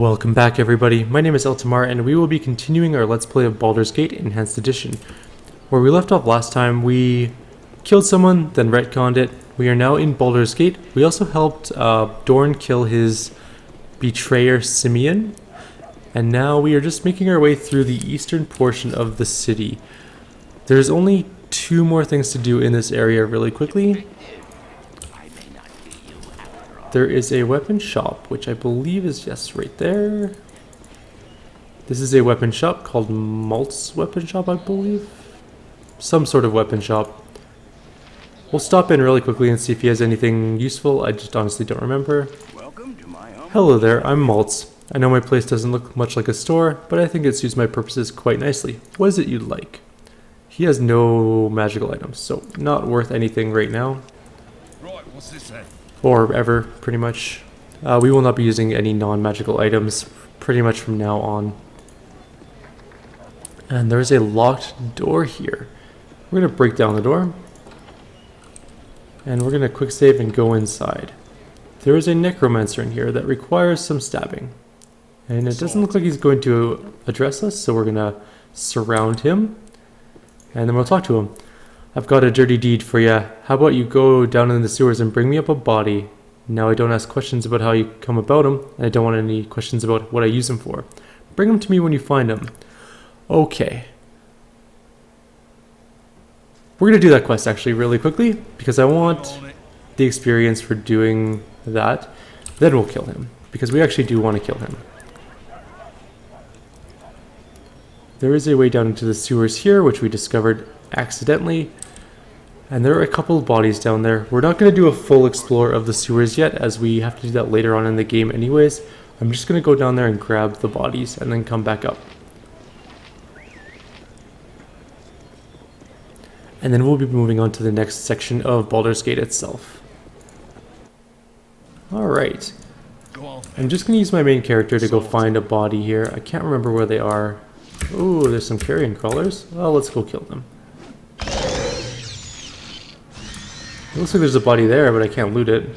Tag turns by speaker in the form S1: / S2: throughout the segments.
S1: Welcome back everybody, my name is Eltamar and we will be continuing our Let's Play of Baldur's Gate Enhanced Edition. Where we left off last time, we killed someone, then retconned it. We are now in Baldur's Gate. We also helped Dorn kill his betrayer Simeon. And now we are just making our way through the eastern portion of the city. There's only two more things to do in this area really quickly. There is a weapon shop, which I believe is just right there. This is a weapon shop called Malt's Weapon Shop, I believe. Some sort of weapon shop. We'll stop in really quickly and see if he has anything useful. I just honestly don't remember. Hello there, I'm Maltz. I know my place doesn't look much like a store, but I think it suits my purposes quite nicely. What is it you'd like? He has no magical items, so not worth anything right now.
S2: Right, what's this then?
S1: Or ever, pretty much. We will not be using any non-magical items pretty much from now on. And there's a locked door here. We're going to break down the door. And we're going to quick save and go inside. There is a necromancer in here that requires some stabbing. And it doesn't look like he's going to address us, so we're going to surround him. And then we'll talk to him. I've got a dirty deed for you. How about you go down in the sewers and bring me up a body? Now I don't ask questions about how you come about him, and I don't want any questions about what I use him for. Bring him to me when you find him. Okay. We're going to do that quest actually really quickly, because I want the experience for doing that. Then we'll kill him, because we actually do want to kill him. There is a way down into the sewers here, which we discovered accidentally. And there are a couple of bodies down there. We're not going to do a full explore of the sewers yet, as we have to do that later on in the game anyways. I'm just going to go down there and grab the bodies and then come back up. And then we'll be moving on to the next section of Baldur's Gate itself. Alright. I'm just going to use my main character to go find a body here. I can't remember where they are. Ooh, there's some carrion crawlers. Well, let's go kill them. It looks like there's a body there, but I can't loot it.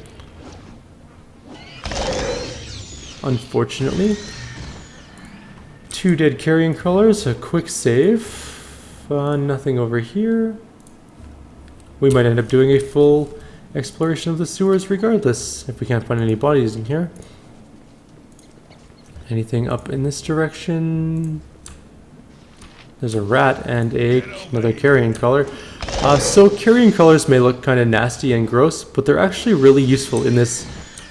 S1: Unfortunately. Two dead carrion crawlers, a quick save. Nothing over here. We might end up doing a full exploration of the sewers regardless, if we can't find any bodies in here. Anything up in this direction? There's a rat and another carrion crawler. So carrion crawlers may look kind of nasty and gross, but they're actually really useful in this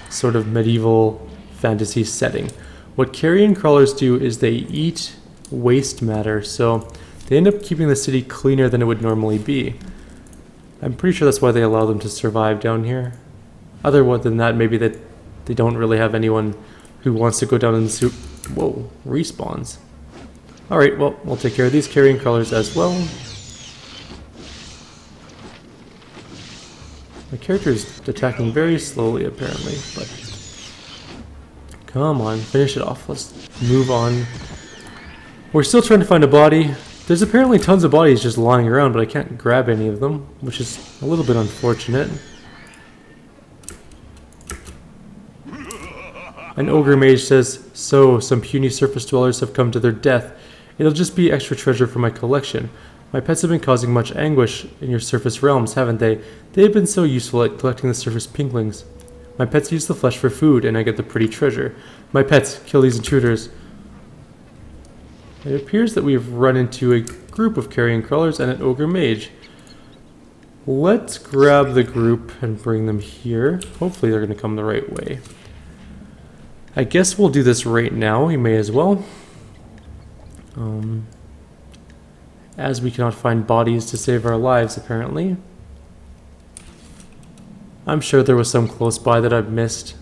S1: sort of medieval fantasy setting. What carrion crawlers do is they eat waste matter, so they end up keeping the city cleaner than it would normally be. I'm pretty sure that's why they allow them to survive down here. Other than that, maybe that they don't really have anyone who wants to go down in the soup. Whoa, respawns. Alright, well, we'll take care of these carrion crawlers as well. My character is attacking very slowly, apparently, but come on, finish it off. Let's move on. We're still trying to find a body. There's apparently tons of bodies just lying around, but I can't grab any of them, which is a little bit unfortunate. An ogre mage says, "So, some puny surface dwellers have come to their death. It'll just be extra treasure for my collection. My pets have been causing much anguish in your surface realms, haven't they? They have been so useful at collecting the surface pinklings. My pets use the flesh for food, and I get the pretty treasure. My pets, kill these intruders." It appears that we've run into a group of carrion crawlers and an ogre mage. Let's grab the group and bring them here. Hopefully they're going to come the right way. I guess we'll do this right now. We may as well. As we cannot find bodies to save our lives, apparently. I'm sure there was some close by that I've missed,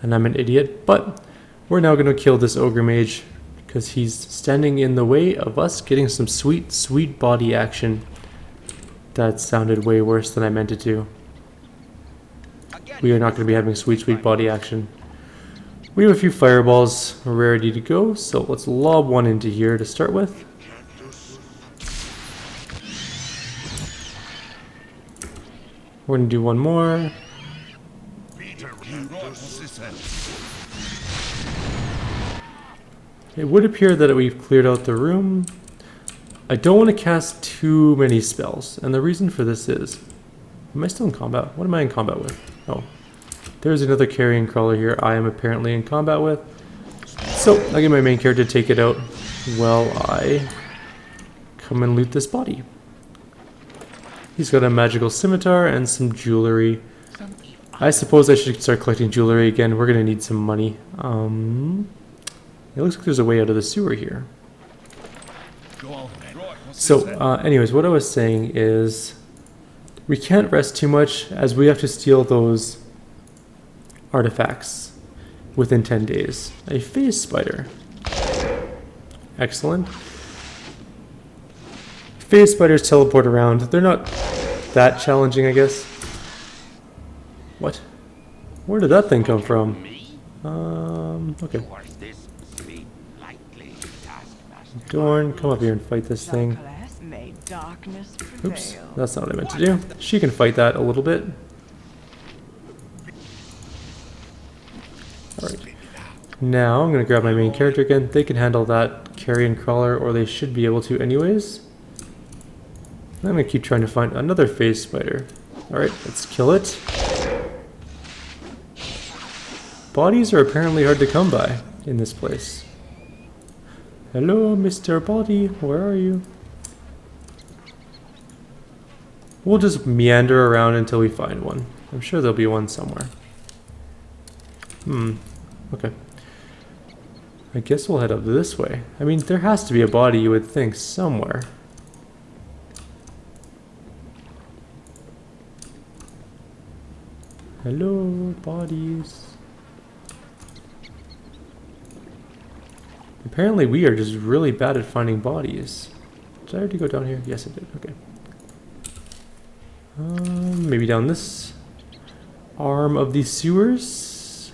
S1: and I'm an idiot, but we're now going to kill this ogre mage, because he's standing in the way of us getting some sweet, sweet body action. That sounded way worse than I meant it to. We are not going to be having sweet, sweet body action. We have a few fireballs ready to go, so let's lob one into here to start with. We're going to do one more. It would appear that we've cleared out the room. I don't want to cast too many spells, and the reason for this is... Am I still in combat? What am I in combat with? Oh. There's another carrion crawler here I am apparently in combat with. So, I'll get my main character to take it out while I come and loot this body. He's got a magical scimitar and some jewelry. I suppose I should start collecting jewelry again. We're gonna need some money. It looks like there's a way out of the sewer here.
S2: Go on, then. Right, what's
S1: So,
S2: this then?
S1: anyways, what I was saying is we can't rest too much as we have to steal those artifacts within 10 days. A phase spider. Excellent. Phase spiders teleport around. They're not that challenging, I guess. What? Where did that thing come from? Okay. Dorn, come up here and fight this thing. Oops, that's not what I meant to do. She can fight that a little bit. Alright. Now, I'm going to grab my main character again. They can handle that carrion crawler, or they should be able to anyways. I'm going to keep trying to find another phase spider. Alright, let's kill it. Bodies are apparently hard to come by in this place. Hello, Mr. Body, where are you? We'll just meander around until we find one. I'm sure there'll be one somewhere. Okay. I guess we'll head up this way. I mean, there has to be a body, you would think, somewhere. Hello, bodies. Apparently we are just really bad at finding bodies. Did I already go down here? Yes, I did. Okay. Maybe down this arm of these sewers.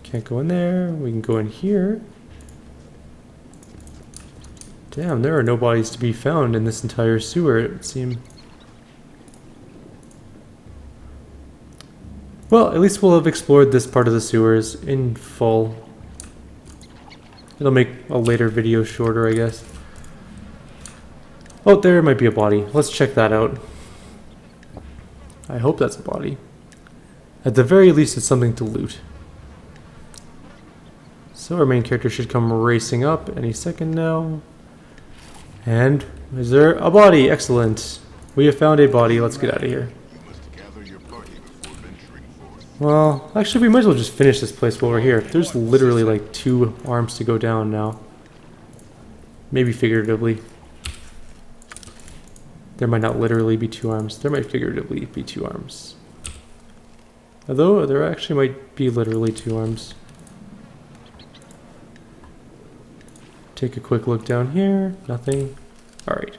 S1: Can't go in there. We can go in here. Damn, there are no bodies to be found in this entire sewer, it would seem. Well, at least we'll have explored this part of the sewers in full. It'll make a later video shorter, I guess. Oh, there might be a body. Let's check that out. I hope that's a body. At the very least, it's something to loot. So our main character should come racing up any second now. And is there a body? Excellent. We have found a body. Let's get out of here. Well, actually we might as well just finish this place while we're here. There's literally like 2 arms to go down now. Maybe figuratively. There might not literally be 2 arms. There might figuratively be 2 arms. Although there actually might be literally 2 arms. Take a quick look down here. Nothing. Alright.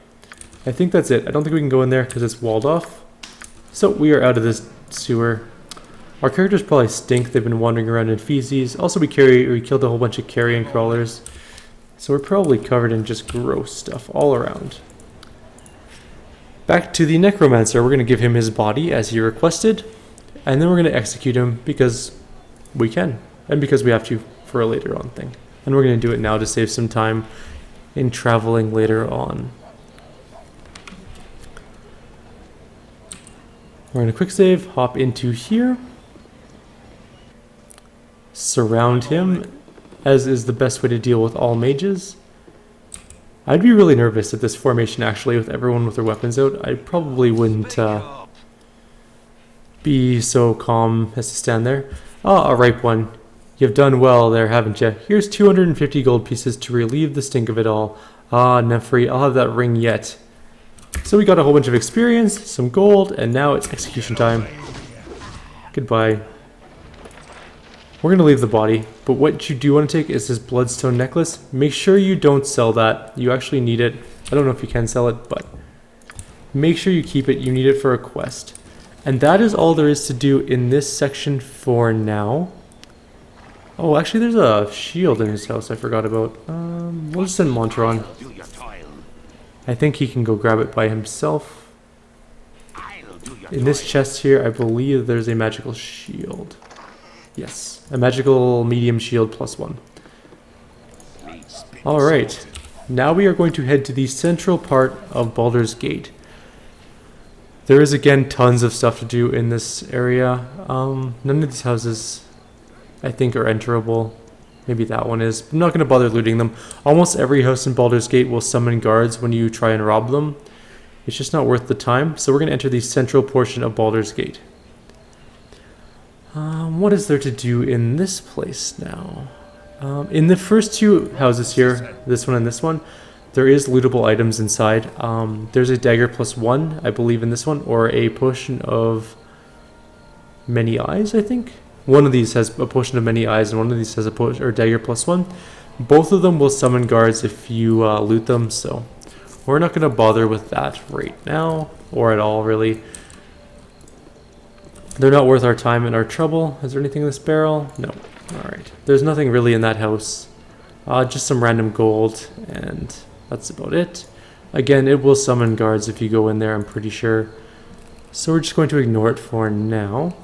S1: I think that's it. I don't think we can go in there because it's walled off. So we are out of this sewer. Our characters probably stink. They've been wandering around in feces. Also, we killed a whole bunch of carrion crawlers. So we're probably covered in just gross stuff all around. Back to the necromancer. We're going to give him his body as he requested. And then we're going to execute him because we can. And because we have to for a later on thing. And we're going to do it now to save some time in traveling later on. We're going to quick save, hop into here. Surround him, as is the best way to deal with all mages. I'd be really nervous at this formation actually, with everyone with their weapons out. I probably wouldn't be so calm as to stand there. Ah, a ripe one. You've done well there, haven't you? Here's 250 gold pieces to relieve the stink of it all. Ah, Nefri, I'll have that ring yet. So we got a whole bunch of experience, some gold, and now it's execution time. Goodbye. We're going to leave the body, but what you do want to take is this Bloodstone Necklace. Make sure you don't sell that. You actually need it. I don't know if you can sell it, but make sure you keep it. You need it for a quest. And that is all there is to do in this section for now. Oh, actually there's a shield in his house I forgot about. We'll just send Montron. I think he can go grab it by himself. In this chest here, I believe there's a magical shield. Yes, a magical medium shield +1. Alright, now we are going to head to the central part of Baldur's Gate. There is again tons of stuff to do in this area. None of these houses I think are enterable. Maybe that one is. I'm not going to bother looting them. Almost every house in Baldur's Gate will summon guards when you try and rob them. It's just not worth the time. So we're going to enter the central portion of Baldur's Gate. What is there to do in this place now? In the first two houses here, this one and this one, there is lootable items inside. There's a dagger +1, I believe, in this one, or a potion of many eyes, I think. One of these has a potion of many eyes, and one of these has a potion or dagger +1. Both of them will summon guards if you loot them, so we're not going to bother with that right now, or at all, really. They're not worth our time and our trouble. Is there anything in this barrel? No. Alright. There's nothing really in that house. Just some random gold, and that's about it. Again, it will summon guards if you go in there, I'm pretty sure. So we're just going to ignore it for now.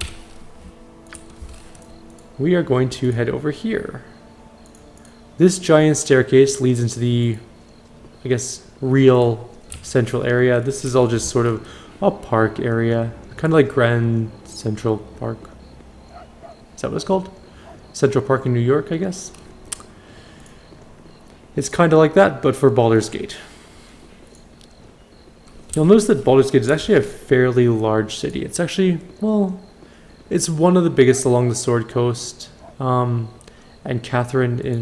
S1: We are going to head over here. This giant staircase leads into the, I guess, real central area. This is all just sort of a park area. Kind of like Grand Central Park. Is that what it's called? Central Park in New York, I guess. It's kind of like that, but for Baldur's Gate. You'll notice that Baldur's Gate is actually a fairly large city. It's actually, well, it's one of the biggest along the Sword Coast. And Catlin in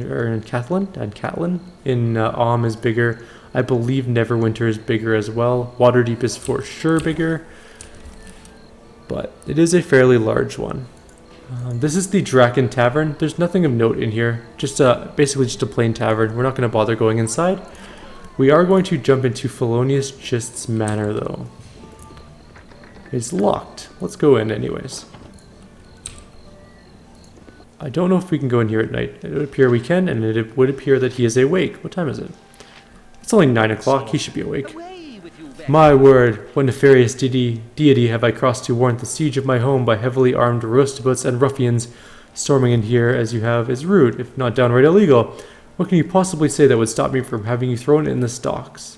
S1: is bigger. I believe Neverwinter is bigger as well. Waterdeep is for sure bigger. But it is a fairly large one. This is the Draken Tavern. There's nothing of note in here. Just basically just a plain tavern. We're not going to bother going inside. We are going to jump into Felonious Gist's Manor, though. It's locked. Let's go in anyways. I don't know if we can go in here at night. It would appear we can, and it would appear that he is awake. What time is it? It's only 9 o'clock. He should be awake. My word, what nefarious deity have I crossed to warrant the siege of my home by heavily armed roustabouts and ruffians storming in here as you have is rude, if not downright illegal. What can you possibly say that would stop me from having you thrown in the stocks?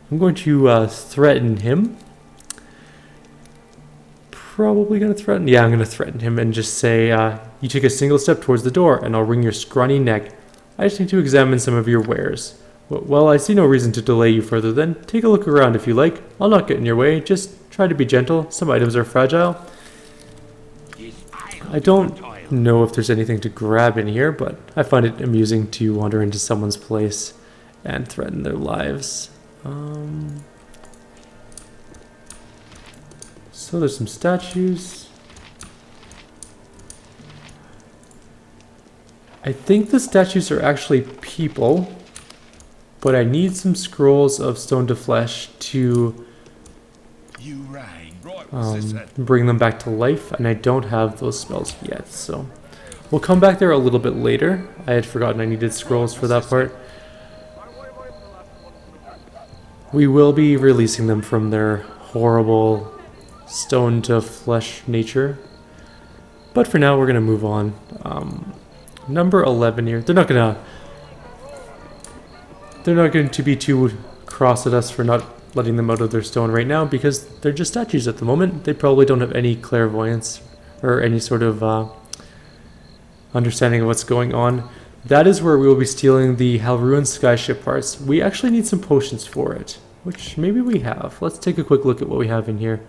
S1: I'm going to threaten him. Probably going to threaten? Yeah, I'm going to threaten him and just say, you take a single step towards the door and I'll wring your scrawny neck. I just need to examine some of your wares. Well, I see no reason to delay you further then. Take a look around if you like. I'll not get in your way. Just try to be gentle. Some items are fragile. I don't know if there's anything to grab in here, but I find it amusing to wander into someone's place and threaten their lives. So there's some statues. I think the statues are actually people. But I need some scrolls of stone to flesh to bring them back to life, and I don't have those spells yet, so we'll come back there a little bit later. I had forgotten I needed scrolls for that part. We will be releasing them from their horrible stone to flesh nature, but for now we're going to move on. Number 11 here, they're not going to be too cross at us for not letting them out of their stone right now because they're just statues at the moment. They probably don't have any clairvoyance or any sort of understanding of what's going on. That is where we will be stealing the Halruan Skyship parts. We actually need some potions for it, which maybe we have. Let's take a quick look at what we have in here.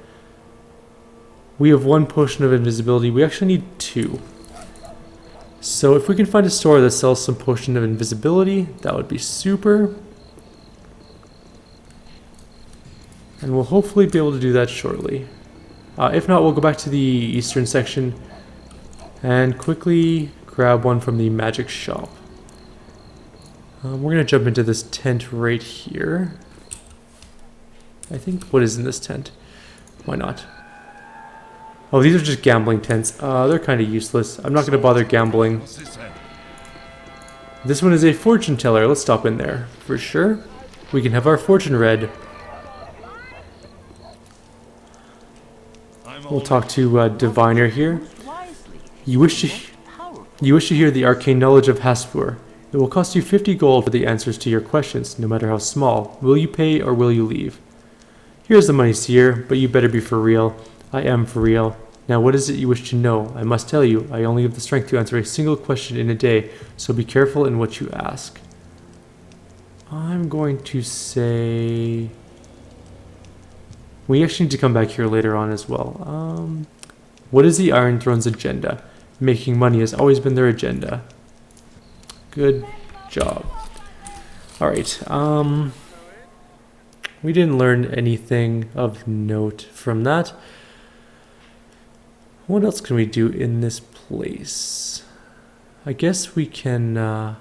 S1: We have 1 potion of invisibility. We actually need 2. So if we can find a store that sells some potion of invisibility, that would be super. And we'll hopefully be able to do that shortly. If not, we'll go back to the eastern section and quickly grab one from the magic shop. We're going to jump into this tent right here. I think, what is in this tent? Why not? Oh, these are just gambling tents. They're kind of useless. I'm not going to bother gambling. This one is a fortune teller. Let's stop in there. For sure. We can have our fortune read. We'll talk to Diviner here. You wish You wish to hear the arcane knowledge of Haspur. It will cost you 50 gold for the answers to your questions, no matter how small. Will you pay or will you leave? Here's the money, seer, but you better be for real. I am for real. Now what is it you wish to know? I must tell you, I only have the strength to answer a single question in a day, so be careful in what you ask. I'm going to say... We actually need to come back here later on as well. What is the Iron Throne's agenda? Making money has always been their agenda. Good job. Alright, we didn't learn anything of note from that. What else can we do in this place? I guess we can go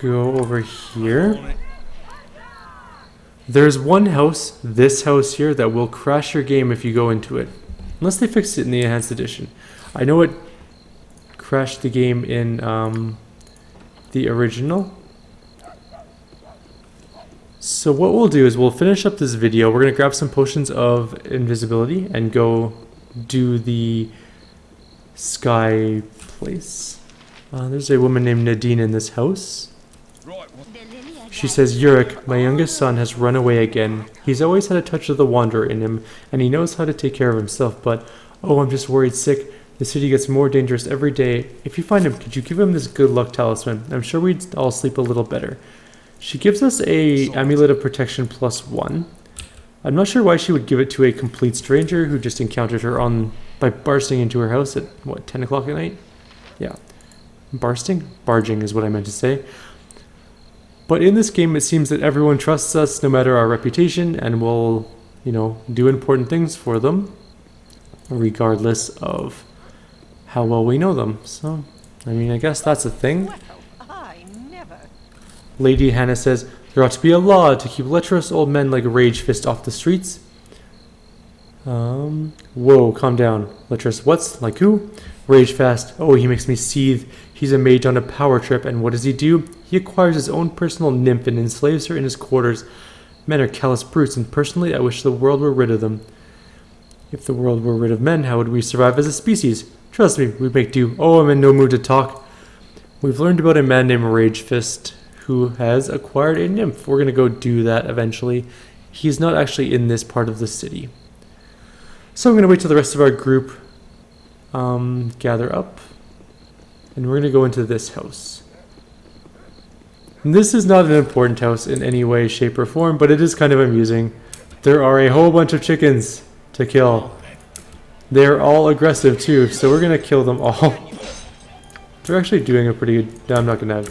S1: over here. There's one house, this house here, that will crash your game if you go into it. Unless they fixed it in the Enhanced Edition. I know it crashed the game in the original. So what we'll do is we'll finish up this video. We're going to grab some potions of invisibility and go do the sky place. There's a woman named Nadine in this house. She says, Yurik, my youngest son has run away again. He's always had a touch of the wanderer in him, and he knows how to take care of himself, but, oh, I'm just worried sick. The city gets more dangerous every day. If you find him, could you give him this good luck talisman? I'm sure we'd all sleep a little better. She gives us a amulet of protection +1. I'm not sure why she would give it to a complete stranger who just encountered her by bursting into her house at, what, 10 o'clock at night? Yeah. Barging is what I meant to say. But in this game, it seems that everyone trusts us no matter our reputation, and will, you know, do important things for them, regardless of how well we know them. So, I mean, I guess that's a thing. Lady Hannah says, there ought to be a law to keep lecherous old men like Rage Fist off the streets. Whoa, calm down. Lecherous what's? Like who? Rage Fast. Oh, he makes me seethe. He's a mage on a power trip, and what does he do? He acquires his own personal nymph and enslaves her in his quarters. Men are callous brutes, and personally, I wish the world were rid of them. If the world were rid of men, how would we survive as a species? Trust me, we'd make do. Oh, I'm in no mood to talk. We've learned about a man named Rage Fist who has acquired a nymph. We're going to go do that eventually. He's not actually in this part of the city. So I'm going to wait till the rest of our group gather up. And we're going to go into this house. And this is not an important house in any way, shape, or form, but it is kind of amusing. There are a whole bunch of chickens to kill. They're all aggressive too, so we're going to kill them all. They're actually doing a pretty good... No, I'm not going to...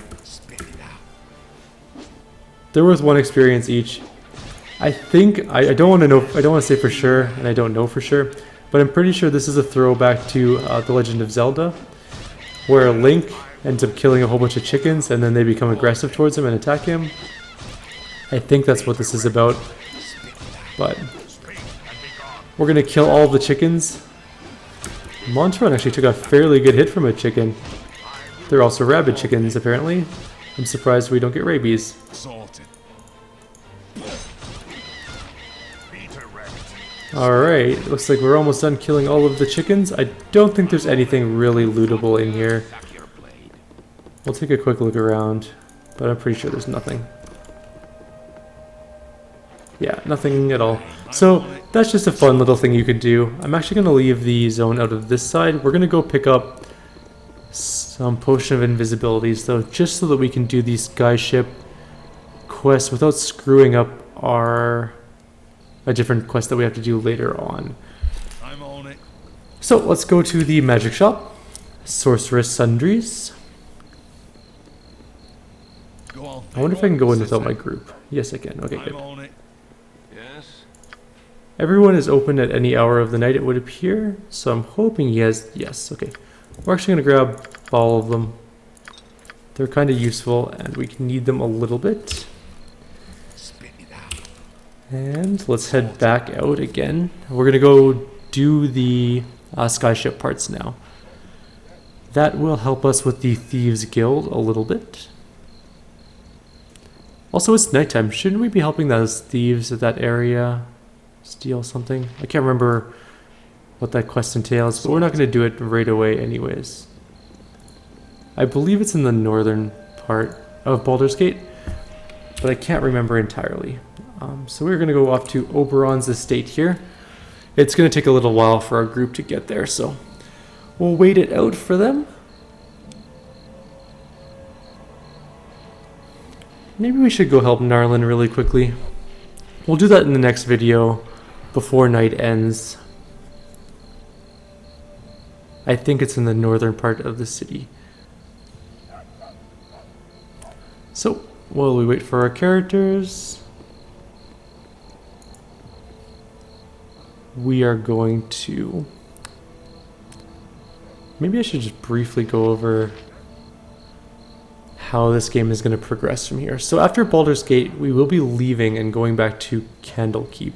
S1: They're worth 1 experience each. I think... I don't want to know... I don't want to say for sure, and I don't know for sure, but I'm pretty sure this is a throwback to The Legend of Zelda, where Link ends up killing a whole bunch of chickens, and then they become aggressive towards him and attack him. I think that's what this is about. But we're going to kill all the chickens. Montron actually took a fairly good hit from a chicken. They're also rabid chickens, apparently. I'm surprised we don't get rabies. Alright, looks like we're almost done killing all of the chickens. I don't think there's anything really lootable in here. We'll take a quick look around, but I'm pretty sure there's nothing. Yeah, nothing at all. So, that's just a fun little thing you could do. I'm actually going to leave the zone out of this side. We're going to go pick up some potion of invisibility, though, just so that we can do these skyship quests without screwing up a different quest that we have to do later on.
S2: I'm on it.
S1: So let's go to the magic shop. Sorceress Sundries.
S2: Go on.
S1: I wonder if I can go in without my group. Yes, I can. Okay, good.
S2: I'm on it. Yes.
S1: Everyone is open at any hour of the night, it would appear. So I'm hoping he has... Yes, okay. We're actually going to grab all of them. They're kind of useful, and we can need them a little bit. And let's head back out again. We're going to go do the skyship parts now. That will help us with the Thieves Guild a little bit. Also, it's nighttime. Shouldn't we be helping those thieves at that area steal something? I can't remember what that quest entails, but we're not going to do it right away anyways. I believe it's in the northern part of Baldur's Gate, but I can't remember entirely. So we're going to go off to Oberon's estate here. It's going to take a little while for our group to get there, so we'll wait it out for them. Maybe we should go help Narlin really quickly. We'll do that in the next video before night ends. I think it's in the northern part of the city. So, while we wait for our characters, we are going to... Maybe I should just briefly go over how this game is going to progress from here. So after Baldur's Gate, we will be leaving and going back to Candlekeep.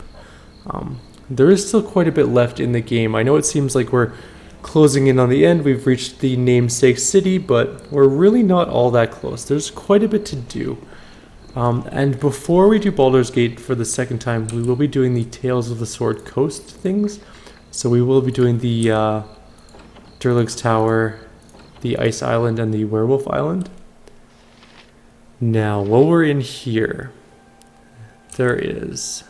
S1: There is still quite a bit left in the game. I know it seems like we're closing in on the end. We've reached the namesake city, but we're really not all that close. There's quite a bit to do. And before we do Baldur's Gate for the second time, we will be doing the Tales of the Sword Coast things. So we will be doing the Durlug's Tower, the Ice Island, and the Werewolf Island. Now, while we're in here, there is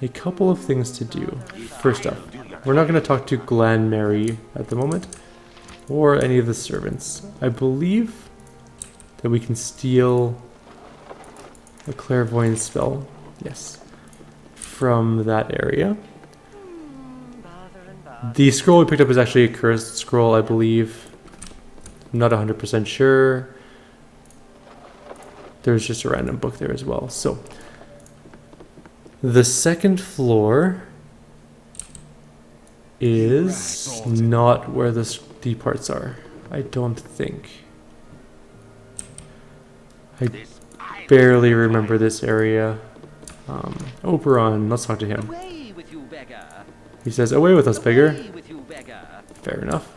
S1: a couple of things to do. First up, we're not going to talk to Glanmary at the moment, or any of the servants. I believe that we can steal a clairvoyance spell, yes, from that area. The scroll we picked up is actually a cursed scroll, I believe. I'm not 100% sure. There's just a random book there as well. So, the second floor is not where the parts are. I don't think. I barely remember this area. Oberon, let's talk to him. He says, "Away with us, beggar." Fair enough.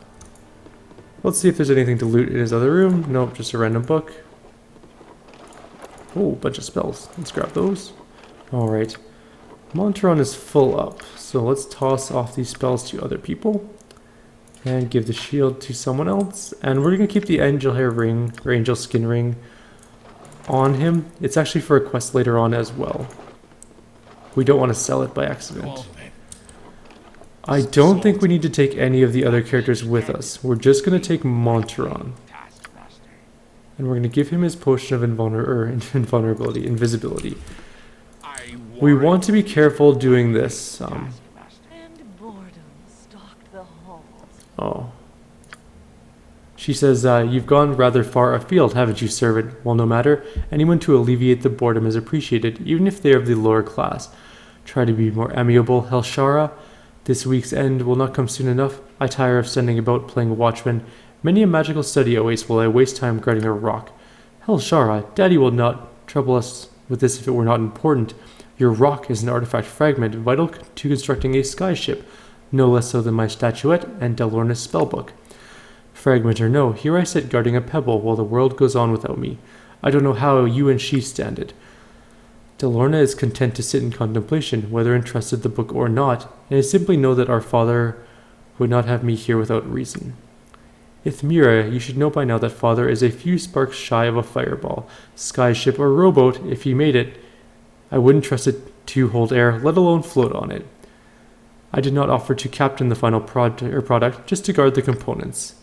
S1: Let's see if there's anything to loot in his other room. Nope, just a random book. Oh, bunch of spells. Let's grab those. Alright. Monteron is full up, so let's toss off these spells to other people. And give the shield to someone else. And we're going to keep the angel hair ring, or angel skin ring, on him. It's actually for a quest later on as well. We don't want to sell it by accident. I don't think we need to take any of the other characters with us. We're just going to take Monteron. And we're going to give him his potion of invulnerability, invisibility. We want to be careful doing this. Oh. She says, "You've gone rather far afield, haven't you, servant? Well, no matter. Anyone to alleviate the boredom is appreciated, even if they are of the lower class. Try to be more amiable, Helshara. This week's end will not come soon enough. I tire of standing about playing watchman. Many a magical study awaits while I waste time guarding a rock. Helshara, Daddy will not trouble us with this if it were not important. Your rock is an artifact fragment vital to constructing a skyship, no less so than my statuette and Delorna's spellbook. Fragment or no, here I sit guarding a pebble while the world goes on without me. I don't know how you and she stand it. Delorna is content to sit in contemplation, whether entrusted the book or not, and I simply know that our father would not have me here without reason. Ithmira, you should know by now that father is a few sparks shy of a fireball. Skyship or rowboat, if he made it, I wouldn't trust it to hold air, let alone float on it. I did not offer to captain the final product, just to guard the components.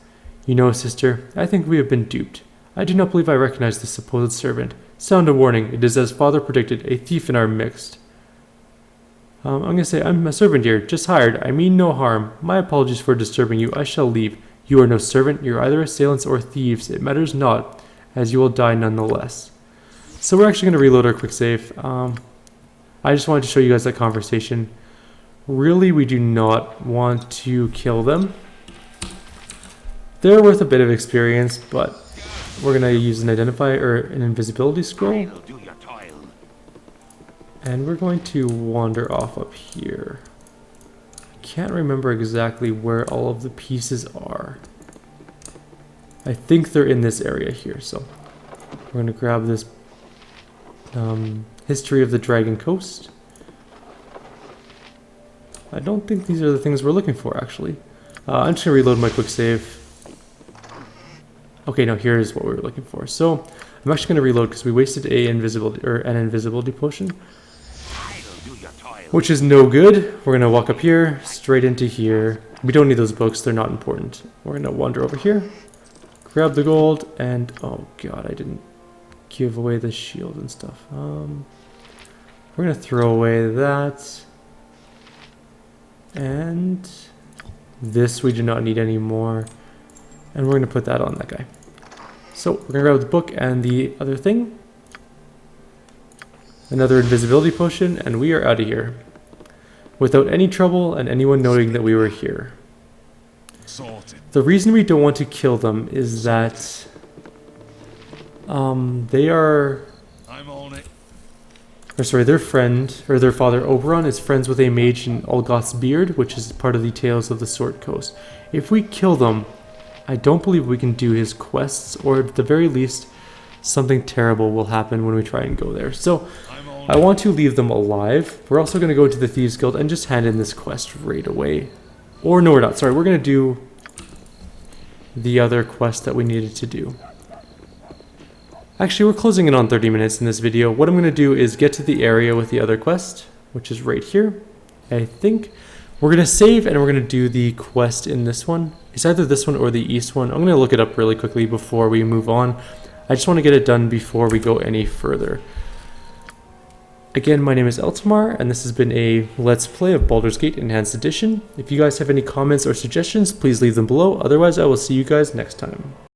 S1: You know, sister, I think we have been duped. I do not believe I recognize the supposed servant. Sound a warning, it is as father predicted, a thief in our midst. I'm going to say, I'm a servant here, just hired. I mean no harm. My apologies for disturbing you. I shall leave. You are no servant. You're either assailants or thieves. It matters not, as you will die nonetheless. So we're actually going to reload our quick save. I just wanted to show you guys that conversation. Really, we do not want to kill them. They're worth a bit of experience, but we're going to use an identify or an invisibility scroll. And we're going to wander off up here. I can't remember exactly where all of the pieces are. I think they're in this area here, so we're going to grab this History of the Dragon Coast. I don't think these are the things we're looking for, actually. I'm just gonna reload my quick save. Okay, no, here's what we were looking for. So I'm actually gonna reload because we wasted an invisibility potion, which is no good. We're gonna walk up here, straight into here. We don't need those books; they're not important. We're gonna wander over here, grab the gold, and oh god, I didn't give away the shield and stuff. We're gonna throw away that. And this we do not need anymore. And we're going to put that on that guy. So we're going to grab the book and the other thing. Another invisibility potion, and we are out of here. Without any trouble and anyone knowing that we were here.
S2: Sorted.
S1: The reason we don't want to kill them is that they are...
S2: I'm on it.
S1: Or sorry, their friend, or their father Oberon, is friends with a mage in Olgoth's Beard, which is part of the Tales of the Sword Coast. If we kill them, I don't believe we can do his quests, or at the very least, something terrible will happen when we try and go there. So, I want to leave them alive. We're also going to go to the Thieves Guild and just hand in this quest right away. Or no, we're not. Sorry, we're going to do the other quest that we needed to do. Actually, we're closing in on 30 minutes in this video. What I'm going to do is get to the area with the other quest, which is right here, I think. We're going to save and we're going to do the quest in this one. It's either this one or the east one. I'm going to look it up really quickly before we move on. I just want to get it done before we go any further. Again, my name is Eltamar, and this has been a Let's Play of Baldur's Gate Enhanced Edition. If you guys have any comments or suggestions, please leave them below. Otherwise, I will see you guys next time.